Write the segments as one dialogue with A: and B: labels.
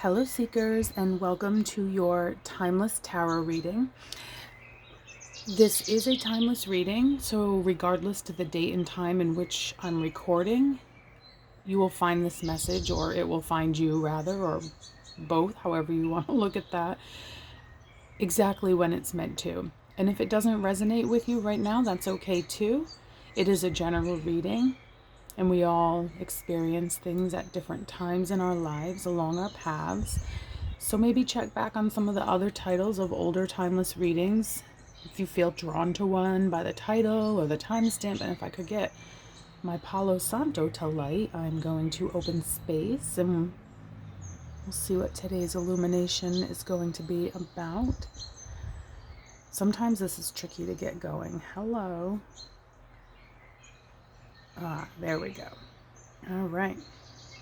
A: Hello Seekers, and welcome to your Timeless Tarot reading. This is a timeless reading, so regardless to the date and time in which I'm recording, you will find this message, or it will find you rather, or both, however you want to look at that, exactly when it's meant to. And if it doesn't resonate with you right now, that's okay too. It is a general reading. And we all experience things at different times in our lives along our paths. So maybe check back on some of the other titles of older timeless readings if you feel drawn to one by the title or the timestamp. And if I could get my Palo Santo to light, I'm going to open space and we'll see what today's illumination is going to be about. Sometimes this is tricky to get going. Hello. There we go. All right,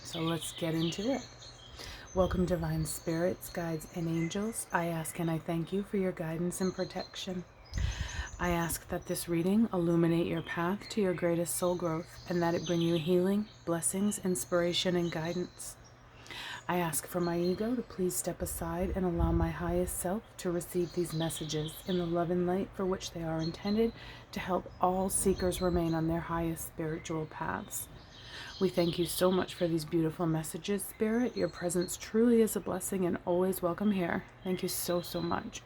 A: so let's get into it. Welcome, divine spirits, guides, and angels. I ask and I thank you for your guidance and protection. I ask that this reading illuminate your path to your greatest soul growth and that it bring you healing, blessings, inspiration, and guidance. I ask for my ego to please step aside and allow my highest self to receive these messages in the love and light for which they are intended to help all seekers remain on their highest spiritual paths. We thank you so much for these beautiful messages, Spirit. Your presence truly is a blessing and always welcome here. Thank you so, so much.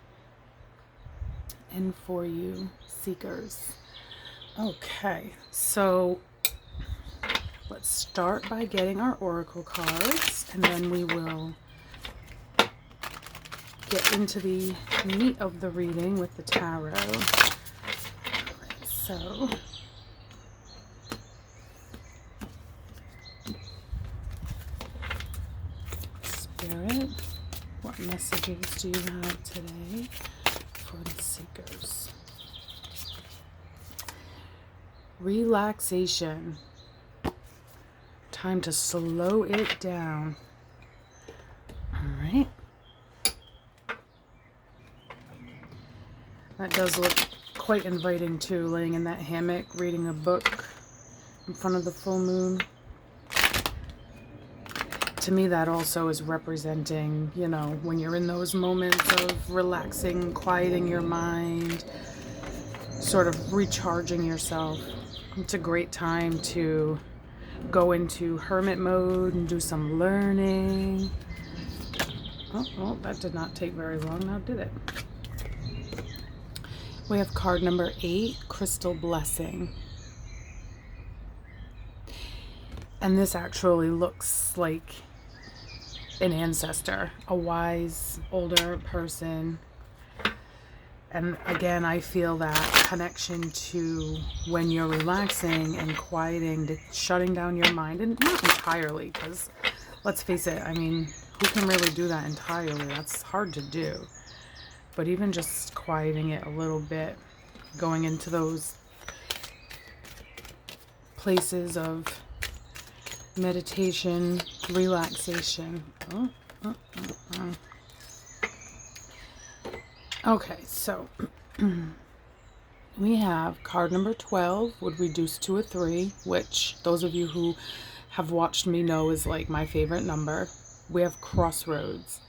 A: And for you, seekers. Okay, so let's start by getting our oracle cards, and then we will get into the meat of the reading with the tarot. So, Spirit, what messages do you have today for the seekers? Relaxation. Time to slow it down. All right. That does look quite inviting too, laying in that hammock, reading a book in front of the full moon. To me, that also is representing, you know, when you're in those moments of relaxing, quieting your mind, sort of recharging yourself. It's a great time to go into hermit mode and do some learning. Oh, well, that did not take very long now, did it? We have card number 8, Crystal Blessing. And this actually looks like an ancestor, a wise, older person. And again, I feel that connection to when you're relaxing and quieting, to shutting down your mind. And not entirely, because let's face it, I mean, who can really do that entirely? That's hard to do. But even just quieting it a little bit, going into those places of meditation, relaxation. Okay, so we have card number 12 would reduce to a 3, which those of you who have watched me know is like my favorite number. We have Crossroads.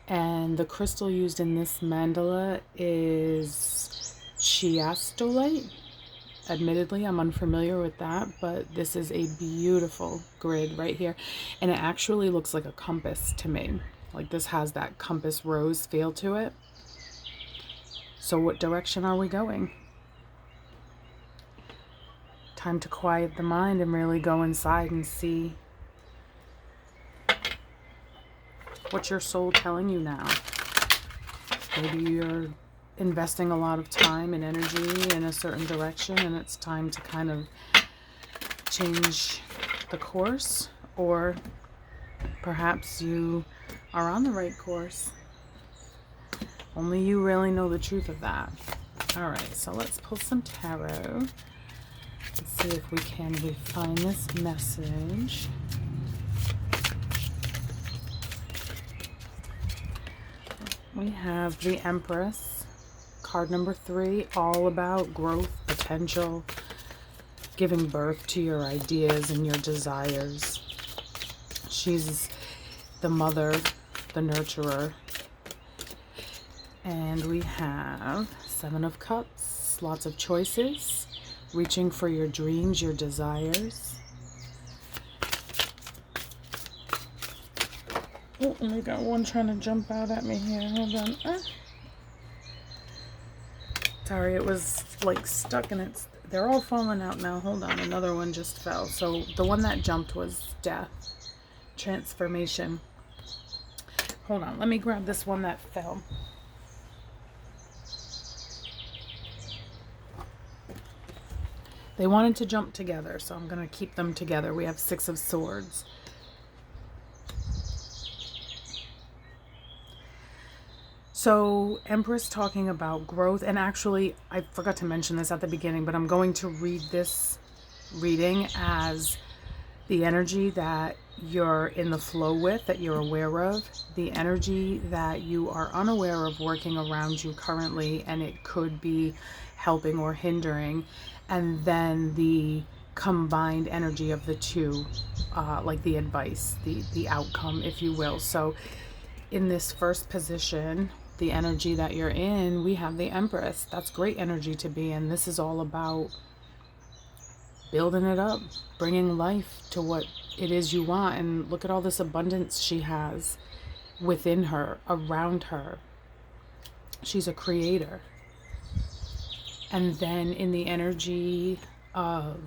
A: And the crystal used in this mandala is chiastolite. Admittedly, I'm unfamiliar with that, but this is a beautiful grid right here. And it actually looks like a compass to me. Like this has that compass rose feel to it. So what direction are we going? Time to quiet the mind and really go inside and see what's your soul telling you now. Maybe you're investing a lot of time and energy in a certain direction and it's time to kind of change the course, or perhaps you are on the right course. Only you really know the truth of that. All right, so let's pull some tarot. Let's see if we can refine this message. We have the Empress, card number 3, all about growth, potential, giving birth to your ideas and your desires. She's the mother, the nurturer. And we have Seven of Cups, lots of choices, reaching for your dreams, your desires. Oh, and we got one trying to jump out at me here. Hold on. Sorry, it was like stuck and they're all falling out now. Hold on, another one just fell. So the one that jumped was death, transformation. Hold on, let me grab this one that fell. They wanted to jump together, so I'm going to keep them together. We have Six of Swords. So Empress talking about growth, and actually I forgot to mention this at the beginning, but I'm going to read this reading as the energy that you're in the flow with, that you're aware of, the energy that you are unaware of working around you currently, and it could be helping or hindering, and then the combined energy of the two, like the advice, the outcome, if you will. So in this first position, the energy that you're in, we have the Empress. That's great energy to be in. This is all about building it up, bringing life to what it is you want. And look at all this abundance she has within her, around her. She's a creator. And then in the energy of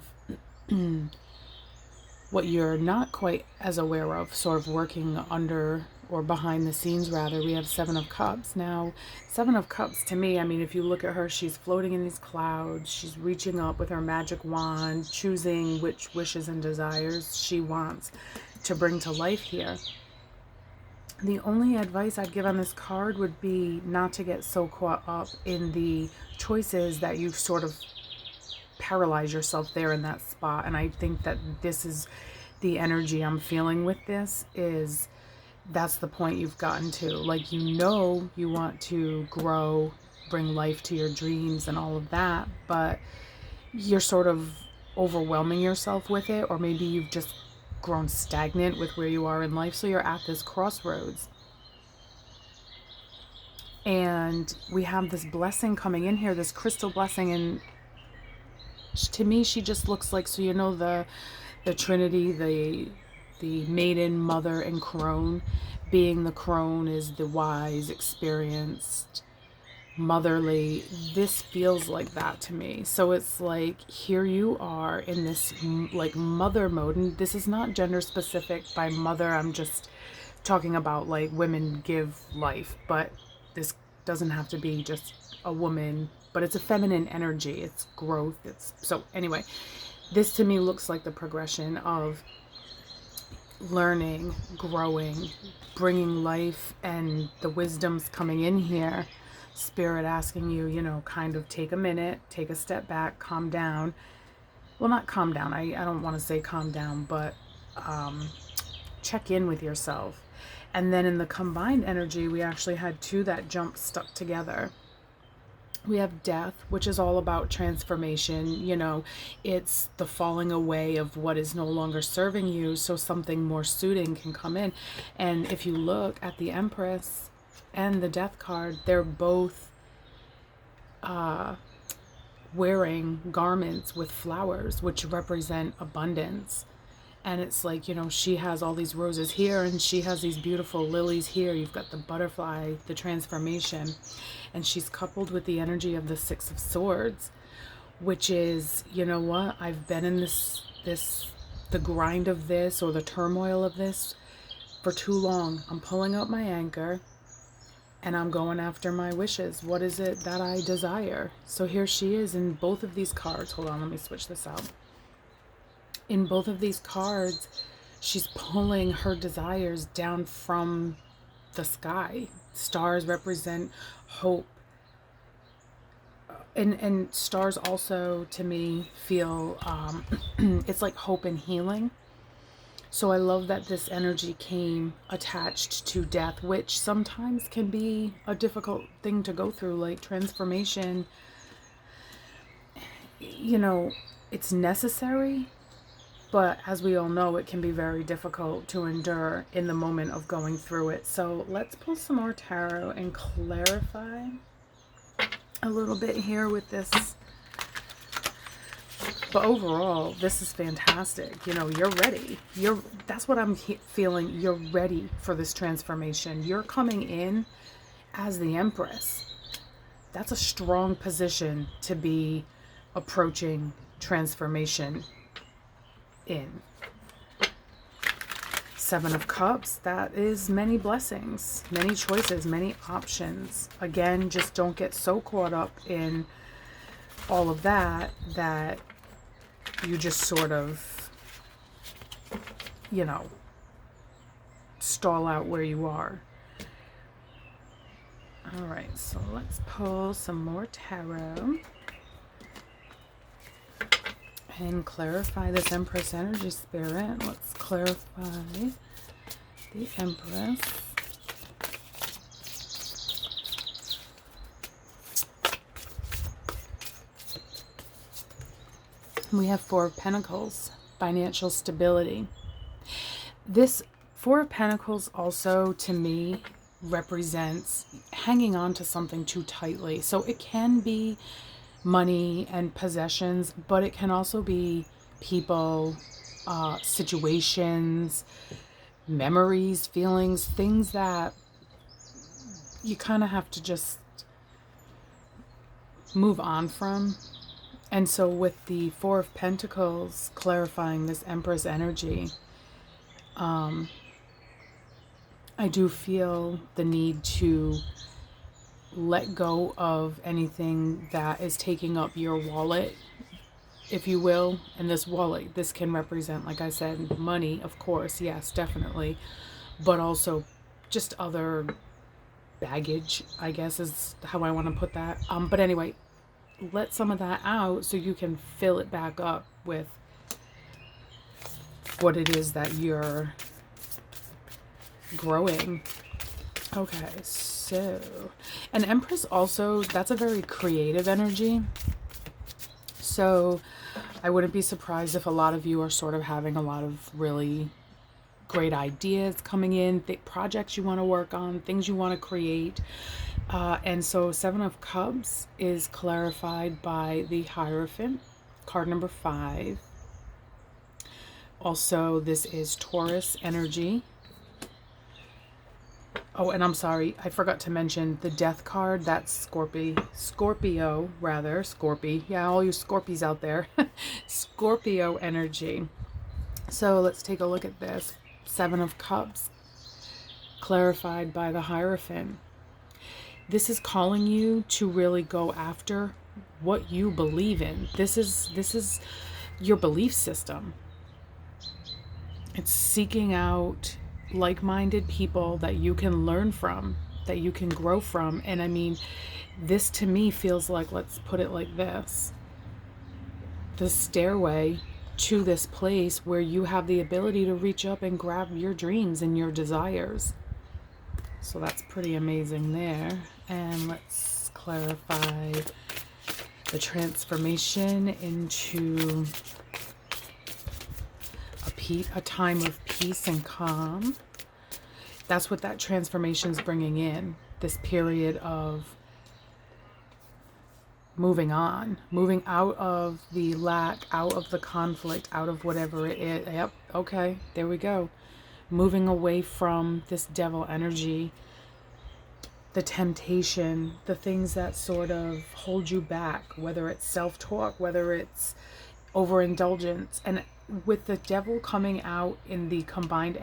A: what you're not quite as aware of, sort of working under or behind the scenes rather, we have Seven of Cups. Now, Seven of Cups to me, I mean, if you look at her, she's floating in these clouds. She's reaching up with her magic wand, choosing which wishes and desires she wants to bring to life here. The only advice I'd give on this card would be not to get so caught up in the choices that you sort of paralyze yourself there in that spot. And I think that this is the energy I'm feeling with this, is that's the point you've gotten to. Like, you know, you want to grow, bring life to your dreams and all of that, but you're sort of overwhelming yourself with it, or maybe you've just grown stagnant with where you are in life. So you're at this crossroads. And we have this blessing coming in here, this crystal blessing, and to me she just looks like, so you know the Trinity, the maiden, mother, and crone. Being the crone is the wise, experienced, motherly. This feels like that to me. So it's like, here you are in this like mother mode, and this is not gender specific by mother. I'm just talking about like women give life, but this doesn't have to be just a woman, but it's a feminine energy, it's growth. It's so anyway, this to me looks like the progression of learning, growing, bringing life, and the wisdom's coming in here. Spirit asking you, you know, kind of take a minute, take a step back, calm down. Well, not calm down, I don't want to say calm down, but check in with yourself. And then in the combined energy, we actually had two that jumped stuck together. We have death, which is all about transformation. You know, it's the falling away of what is no longer serving you, so something more suiting can come in. And if you look at the Empress and the Death card, they're both wearing garments with flowers, which represent abundance. And it's like, you know, she has all these roses here and she has these beautiful lilies here. You've got the butterfly, the transformation, and she's coupled with the energy of the Six of Swords, which is, you know what, I've been in the grind of this, or the turmoil of this, for too long. I'm pulling up my anchor and I'm going after my wishes. What is it that I desire? So here she is in both of these cards. Hold on, let me switch this out. In both of these cards, she's pulling her desires down from the sky. Stars represent hope. And stars also, to me, feel, it's like hope and healing. So I love that this energy came attached to death, which sometimes can be a difficult thing to go through, like transformation. You know, it's necessary, But as we all know, it can be very difficult to endure in the moment of going through it. So let's pull some more tarot and clarify a little bit here with this. But overall, this is fantastic. You know, you're ready. That's what I'm feeling. You're ready for this transformation. You're coming in as the Empress. That's a strong position to be approaching transformation in. Seven of Cups, that is many blessings, many choices, many options. Again, just don't get so caught up in all of that that you just sort of, you know, stall out where you are. All right, so let's pull some more tarot and clarify this Empress energy, Spirit. Let's clarify the Empress. We have Four of Pentacles, financial stability. This Four of Pentacles also, to me, represents hanging on to something too tightly. So it can be money and possessions, but it can also be people, situations, memories, feelings, things that you kind of have to just move on from. And so with the Four of Pentacles clarifying this Empress energy, I do feel the need to let go of anything that is taking up your wallet, if you will. And this wallet, this can represent, like I said, money, of course, yes, definitely, but also just other baggage, I guess is how I want to put that. But anyway, let some of that out so you can fill it back up with what it is that you're growing. Okay, so an Empress also, that's a very creative energy. So I wouldn't be surprised if a lot of you are sort of having a lot of really great ideas coming in, projects you want to work on, things you want to create. And so Seven of Cups is clarified by the Hierophant, card number 5. Also, this is Taurus energy. Oh, and I'm sorry, I forgot to mention the Death card. That's Scorpio. Yeah, all you Scorpies out there. Scorpio energy. So let's take a look at this. Seven of Cups, clarified by the Hierophant. This is calling you to really go after what you believe in. This is your belief system. It's seeking out like-minded people that you can learn from, that you can grow from. And I mean, this to me feels like, let's put it like this, the stairway to this place where you have the ability to reach up and grab your dreams and your desires. So that's pretty amazing there. And let's clarify the transformation into a time of peace and calm. That's what that transformation is bringing in. This period of moving on, moving out of the lack, out of the conflict, out of whatever it is. Yep, okay, there we go. Moving away from this devil energy, the temptation, the things that sort of hold you back, whether it's self-talk, whether it's overindulgence. And with the devil coming out in the combined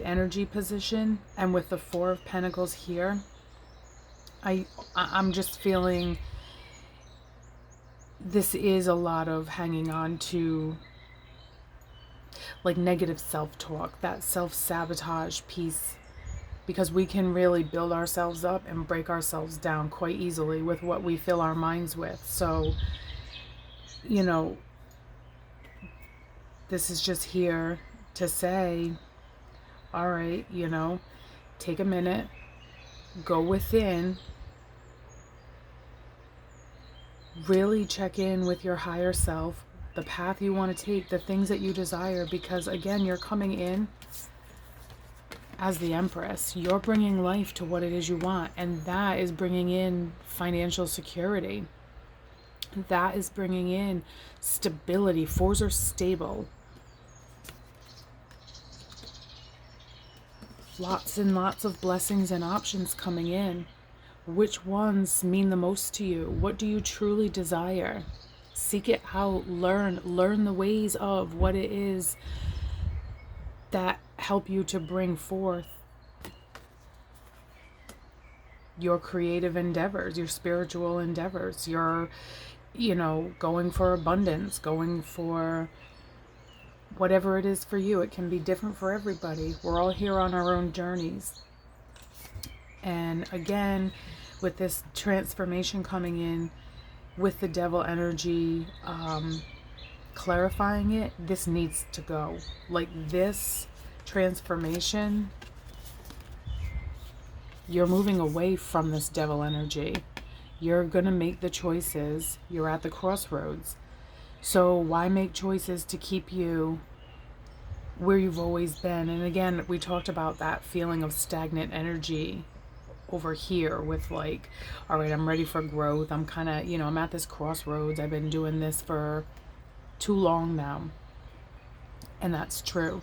A: energy position, and with the Four of Pentacles here, I'm just feeling this is a lot of hanging on to like negative self-talk, that self-sabotage piece, because we can really build ourselves up and break ourselves down quite easily with what we fill our minds with. So, you know, this is just here to say, all right, you know, take a minute, go within, really check in with your higher self, the path you want to take, the things that you desire, because again, you're coming in as the Empress. You're bringing life to what it is you want, and that is bringing in financial security. That is bringing in stability. Fours are stable. Lots and lots of blessings and options coming in. Which ones mean the most to you? What do you truly desire? Seek it out. Learn the ways of what it is that help you to bring forth your creative endeavors, your spiritual endeavors, your, going for abundance, going for whatever it is for you. It can be different for everybody. We're all here on our own journeys. And again, with this transformation coming in, with the devil energy, clarifying it, this needs to go. Like this transformation, you're moving away from this devil energy. You're going to make the choices. You're at the crossroads. So why make choices to keep you where you've always been? And again, we talked about that feeling of stagnant energy over here with like, all right, I'm ready for growth. I'm kind of, I'm at this crossroads. I've been doing this for too long now. And that's true.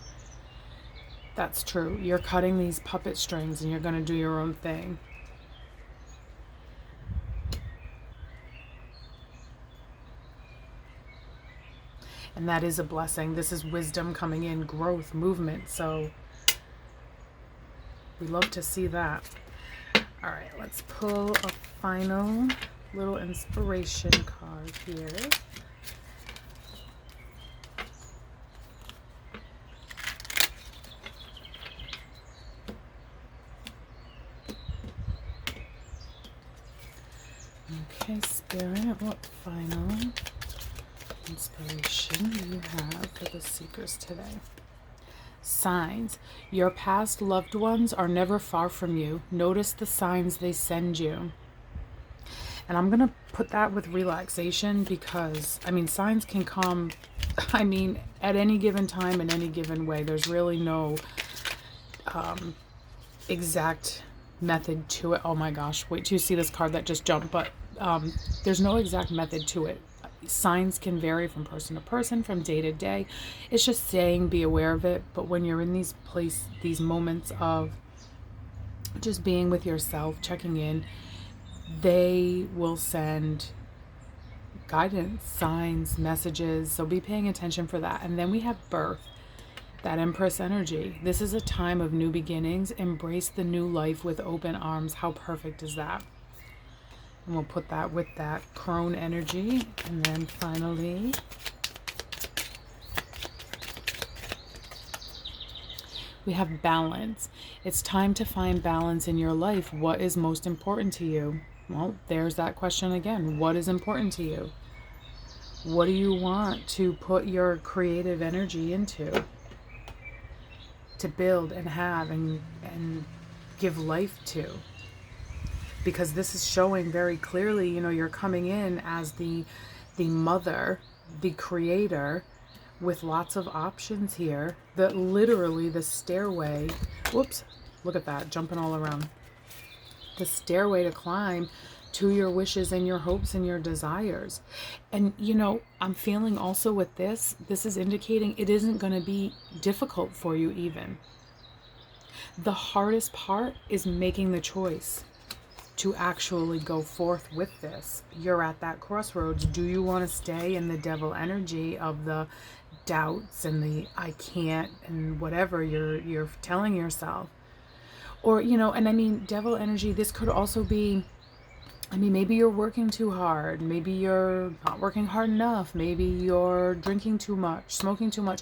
A: That's true. You're cutting these puppet strings and you're going to do your own thing. And that is a blessing. This is wisdom coming in, growth, movement. So we love to see that. All right, let's pull a final little inspiration card here. Okay, Spirit, what final inspiration do you have for the seekers today? Signs. Your past loved ones are never far from you. Notice the signs they send you. And I'm going to put that with relaxation because, signs can come, at any given time, in any given way. There's really no exact method to it. Oh my gosh, wait till you see this card that just jumped. But there's no exact method to it. Signs can vary from person to person, from day to day. It's just saying be aware of it. But when you're in these moments of just being with yourself, checking in, they will send guidance, signs, messages. So be paying attention for that. And then we have birth, that Empress energy. This is a time of new beginnings. Embrace the new life with open arms. How perfect is that? And we'll put that with that crone energy. And then finally, we have balance. It's time to find balance in your life. What is most important to you? Well, there's that question again. What is important to you? What do you want to put your creative energy into? To build and have and give life to? Because this is showing very clearly, you're coming in as the mother, the creator, with lots of options here. That literally the stairway, whoops, look at that, jumping all around. The stairway to climb to your wishes and your hopes and your desires. And I'm feeling also with this is indicating it isn't going to be difficult for you even. The hardest part is making the choice to actually go forth with this. You're at that crossroads. Do you want to stay in the devil energy of the doubts and the I can't and whatever you're telling yourself? Or, devil energy, this could also be, maybe you're working too hard. Maybe you're not working hard enough. Maybe you're drinking too much, smoking too much.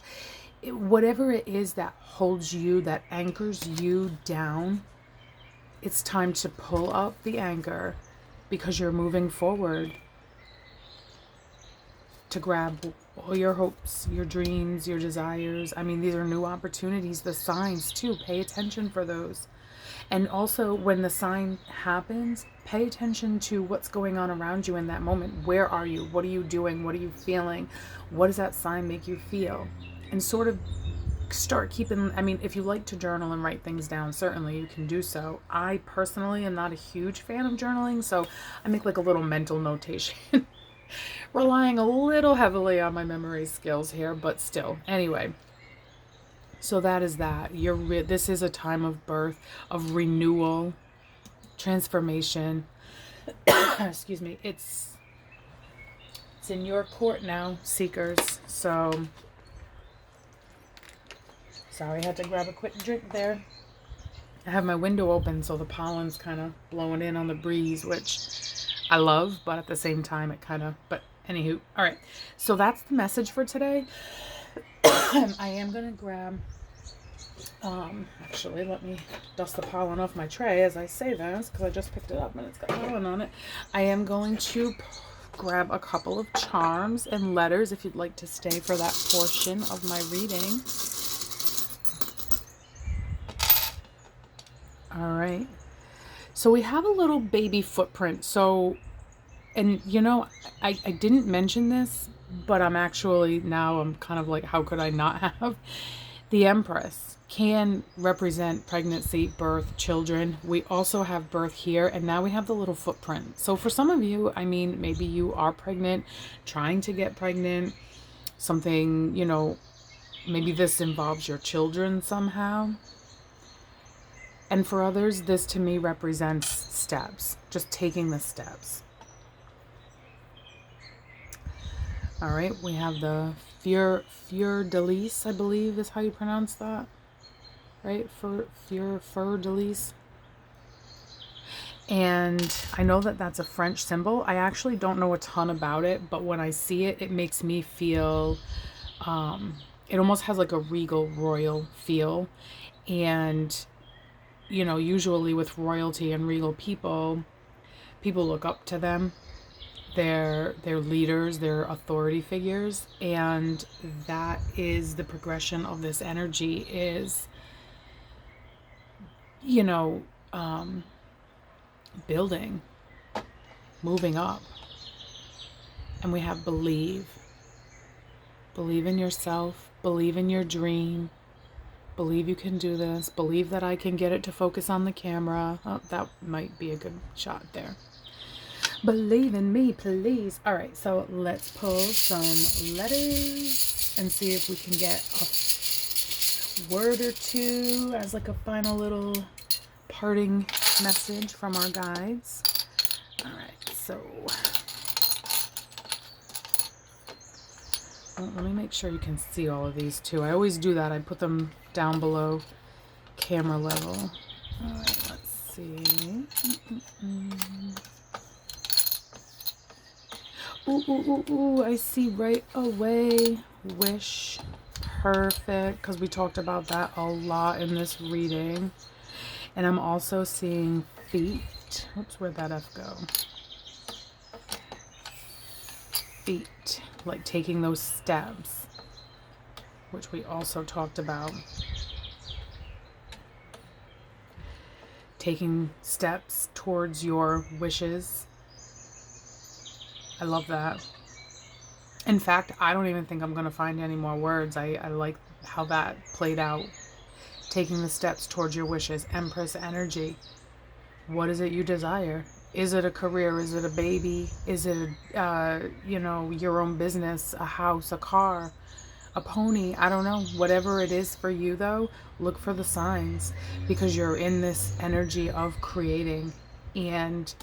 A: Whatever it is that holds you, that anchors you down, it's time to pull up the anchor because you're moving forward to grab all your hopes, your dreams, your desires. These are new opportunities, the signs too. Pay attention for those. And also, when the sign happens, pay attention to what's going on around you in that moment. Where are you? What are you doing? What are you feeling? What does that sign make you feel? And sort of start keeping, I mean, if you like to journal and write things down, certainly you can do so. I personally am not a huge fan of journaling, so I make like a little mental notation. Relying a little heavily on my memory skills here, but still. Anyway, so that is that. This is a time of birth, of renewal, transformation. Excuse me. It's in your court now, seekers. So, sorry, I had to grab a quick drink there. I have my window open, so the pollen's kind of blowing in on the breeze, which I love, but at the same time, it kind of, but anywho. All right. So that's the message for today. I am going to grab, actually, let me dust the pollen off my tray as I say this, because I just picked it up and it's got pollen on it. I am going to grab a couple of charms and letters if you'd like to stay for that portion of my reading. All right. So we have a little baby footprint. So, and you know, I didn't mention this, but I'm kind of like, how could I not have? The Empress can represent pregnancy, birth, children. We also have birth here, and now we have the little footprint. So for some of you, I mean, maybe you are pregnant, trying to get pregnant, something, you know, maybe this involves your children somehow. And for others, this to me represents steps, just taking the steps. All right, we have the Fleur-de-Lis, I believe is how you pronounce that, right? Fleur-de-Lis. And I know that that's a French symbol. I actually don't know a ton about it, but when I see it, it makes me feel, it almost has like a regal, royal feel. And, you know, usually with royalty and regal people look up to them. They're leaders, they're authority figures, and that is the progression of this energy is, you know, building, moving up. And we have believe in yourself, believe in your dream, believe you can do this, believe that I can get it to focus on the camera. Oh, that might be a good shot there. Believe in me, please. All right, so let's pull some letters and see if we can get a word or two as like a final little parting message from our guides. All right, so let me make sure you can see all of these too. I always do that. I put them down below camera level. All right, let's see. Ooh, I see right away. Wish. Perfect. Because we talked about that a lot in this reading. And I'm also seeing feet. Oops, where'd that F go? Feet. Like taking those steps. Which we also talked about. Taking steps towards your wishes. I love that. In fact, I don't even think I'm going to find any more words. I like how that played out. Taking the steps towards your wishes. Empress energy. What is it you desire? Is it a career? Is it a baby? Is it, you know, your own business, a house, a car, a pony? I don't know. Whatever it is for you, though, look for the signs because you're in this energy of creating, and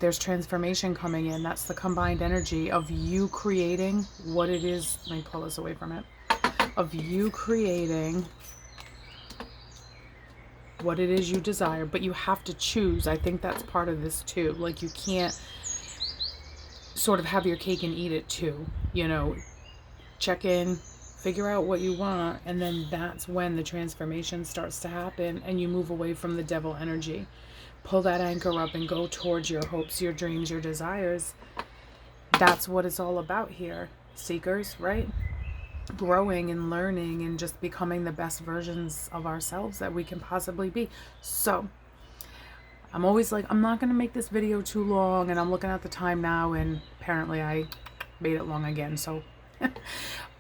A: there's transformation coming in. That's the combined energy of you creating what it is. Let me pull this away from it. Of you creating what it is you desire, but you have to choose. I think that's part of this too. Like you can't sort of have your cake and eat it too. You know, check in, figure out what you want, and then that's when the transformation starts to happen and you move away from the devil energy. Pull that anchor up and go towards your hopes, your dreams, your desires. That's what it's all about here, seekers, right? growing and learning and just becoming the best versions of ourselves that we can possibly be. So I'm always like, I'm not going to make this video too long, and I'm looking at the time now, and apparently I made it long again. So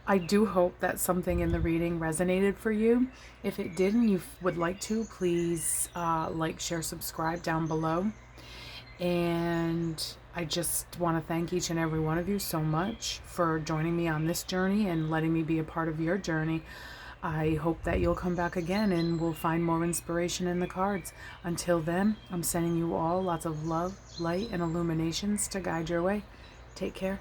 A: I do hope that something in the reading resonated for you. If it did and you would like to, please like, share, subscribe down below. And I just want to thank each and every one of you so much for joining me on this journey and letting me be a part of your journey. I hope that you'll come back again and we'll find more inspiration in the cards. Until then, I'm sending you all lots of love, light, and illuminations to guide your way. Take care.